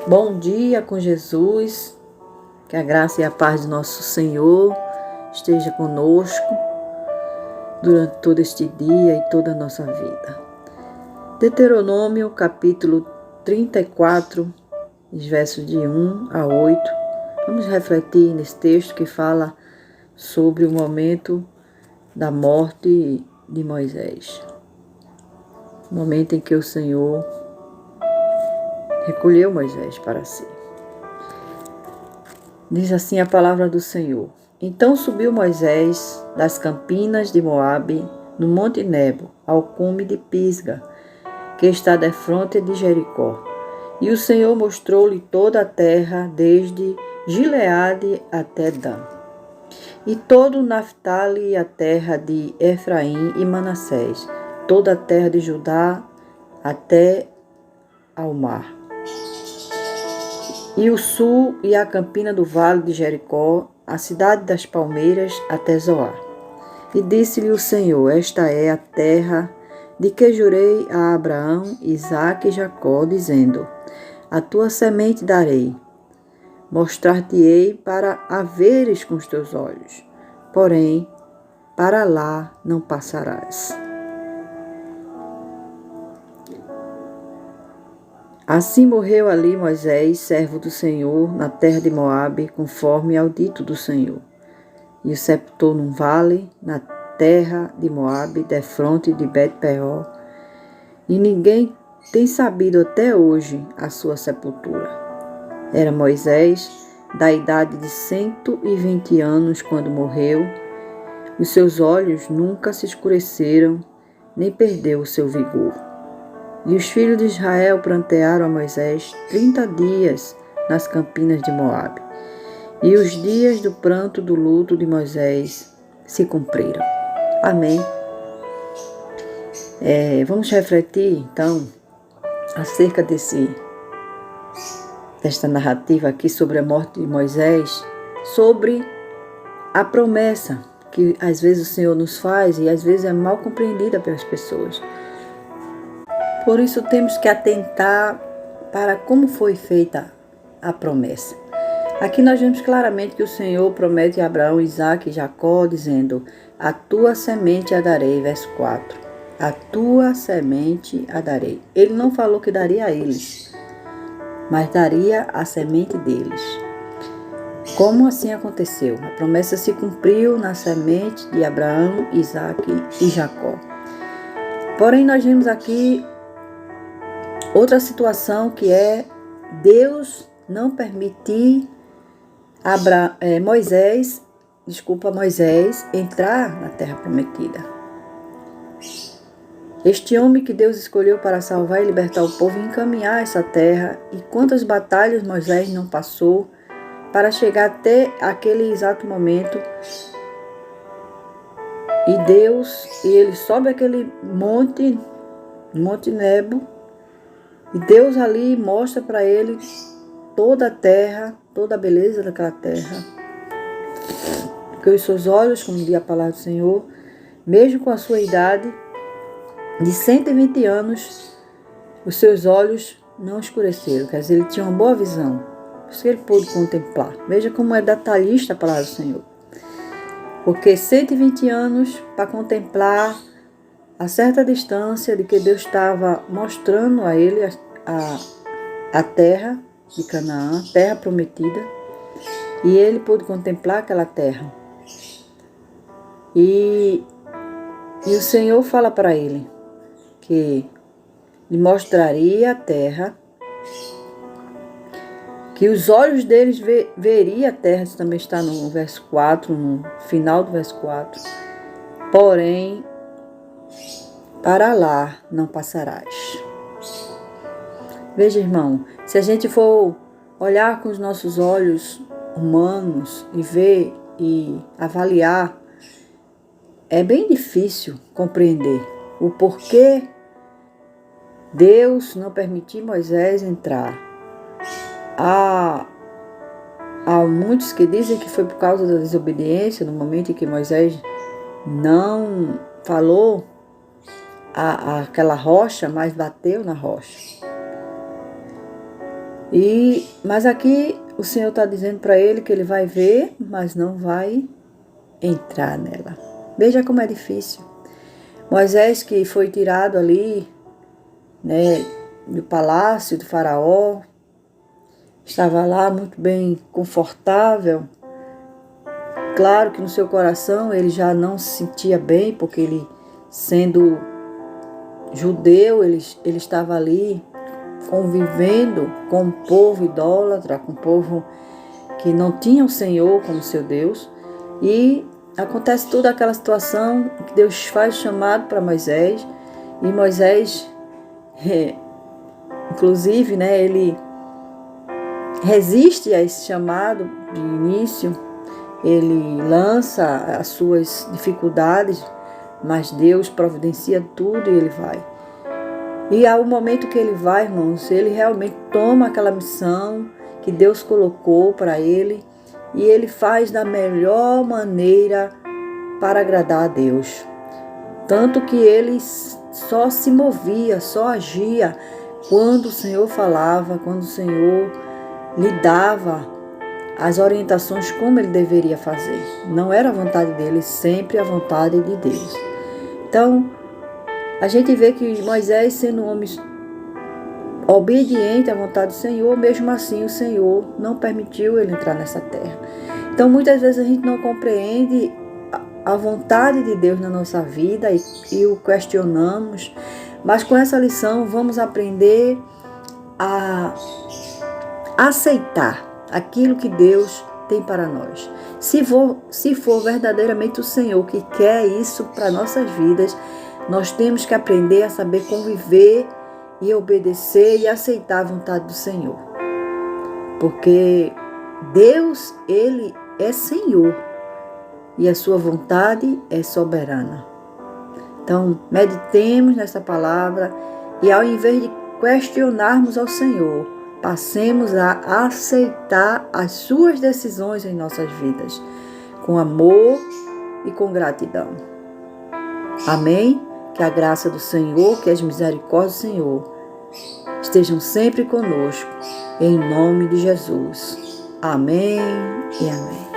Bom dia com Jesus, que a graça e a paz do nosso Senhor esteja conosco durante todo este dia e toda a nossa vida. Deuteronômio capítulo 34, versos de 1 a 8. Vamos refletir nesse texto que fala sobre o momento da morte de Moisés. O momento em que o Senhor recolheu Moisés para si. Diz assim a palavra do Senhor. Então subiu Moisés das campinas de Moabe, no monte Nebo, ao cume de Pisga, que está defronte de Jericó. E o Senhor mostrou-lhe toda a terra, desde Gileade até Dan, e todo o Naftali e a terra de Efraim e Manassés, toda a terra de Judá até ao mar, e o sul e a campina do vale de Jericó, a cidade das palmeiras até Zoar. E disse-lhe o Senhor: esta é a terra de que jurei a Abraão, Isaque e Jacó, dizendo: a tua semente darei, mostrar-te-ei para a veres com os teus olhos, porém para lá não passarás. Assim morreu ali Moisés, servo do Senhor, na terra de Moabe, conforme ao dito do Senhor. E o sepultou num vale, na terra de Moabe, defronte de Bet-peor, e ninguém tem sabido até hoje a sua sepultura. Era Moisés, da idade de 120 anos, quando morreu. Os seus olhos nunca se escureceram, nem perdeu o seu vigor. E os filhos de Israel prantearam a Moisés 30 dias nas campinas de Moabe. E os dias do pranto do luto de Moisés se cumpriram. Amém. Vamos refletir, então, acerca desta narrativa aqui sobre a morte de Moisés, sobre a promessa que às vezes o Senhor nos faz e às vezes é mal compreendida pelas pessoas. Por isso temos que atentar para como foi feita a promessa. Aqui nós vemos claramente que o Senhor promete a Abraão, Isaque e Jacó, dizendo: a tua semente a darei, verso 4. A tua semente a darei. Ele não falou que daria a eles, mas daria a semente deles. Como assim aconteceu? A promessa se cumpriu na semente de Abraão, Isaque e Jacó. Porém, nós vemos aqui outra situação, que é Deus não permitir Moisés entrar na terra prometida. Este homem que Deus escolheu para salvar e libertar o povo e encaminhar essa terra, e quantas batalhas Moisés não passou para chegar até aquele exato momento. E ele sobe aquele monte Nebo, e Deus ali mostra para ele toda a terra, toda a beleza daquela terra. Porque os seus olhos, como diz a palavra do Senhor, mesmo com a sua idade de 120 anos, os seus olhos não escureceram. Quer dizer, ele tinha uma boa visão. Por isso que ele pôde contemplar. Veja como é detalhista a palavra do Senhor. Porque 120 anos para contemplar a certa distância de que Deus estava mostrando a ele a terra de Canaã, a terra prometida, e ele pôde contemplar aquela terra. E o Senhor fala para ele que lhe mostraria a terra, que os olhos deles veria a terra. Isso também está no verso 4, no final do verso 4. Porém, para lá não passarás. Veja, irmão, se a gente for olhar com os nossos olhos humanos e ver e avaliar, é bem difícil compreender o porquê Deus não permitiu Moisés entrar. Há muitos que dizem que foi por causa da desobediência, no momento em que Moisés não falou aquela rocha, mas bateu na rocha. Mas aqui o Senhor está dizendo para ele que ele vai ver, mas não vai entrar nela. Veja como é difícil. Moisés, que foi tirado ali, né, do palácio do faraó, estava lá muito bem confortável. Claro que no seu coração ele já não se sentia bem, porque ele, sendo judeu, ele estava ali convivendo com um povo idólatra, com um povo que não tinha o Senhor como seu Deus. E acontece toda aquela situação que Deus faz chamado para Moisés. E Moisés, inclusive, né, ele resiste a esse chamado de início. Ele lança as suas dificuldades, mas Deus providencia tudo e ele vai. E ao momento que ele vai, irmãos, ele realmente toma aquela missão que Deus colocou para ele e ele faz da melhor maneira para agradar a Deus. Tanto que ele só se movia, só agia quando o Senhor falava, quando o Senhor lhe dava as orientações como ele deveria fazer. Não era a vontade dele, sempre a vontade de Deus. Então, a gente vê que Moisés, sendo um homem obediente à vontade do Senhor, mesmo assim o Senhor não permitiu ele entrar nessa terra. Então, muitas vezes a gente não compreende a vontade de Deus na nossa vida e o questionamos, mas com essa lição vamos aprender a aceitar aquilo que Deus tem para nós. Se for verdadeiramente o Senhor que quer isso para nossas vidas, nós temos que aprender a saber conviver e obedecer e aceitar a vontade do Senhor. Porque Deus, Ele é Senhor e a sua vontade é soberana. Então, meditemos nessa palavra e ao invés de questionarmos ao Senhor, passemos a aceitar as suas decisões em nossas vidas, com amor e com gratidão. Amém? Que a graça do Senhor, que as misericórdias do Senhor estejam sempre conosco, em nome de Jesus. Amém e amém.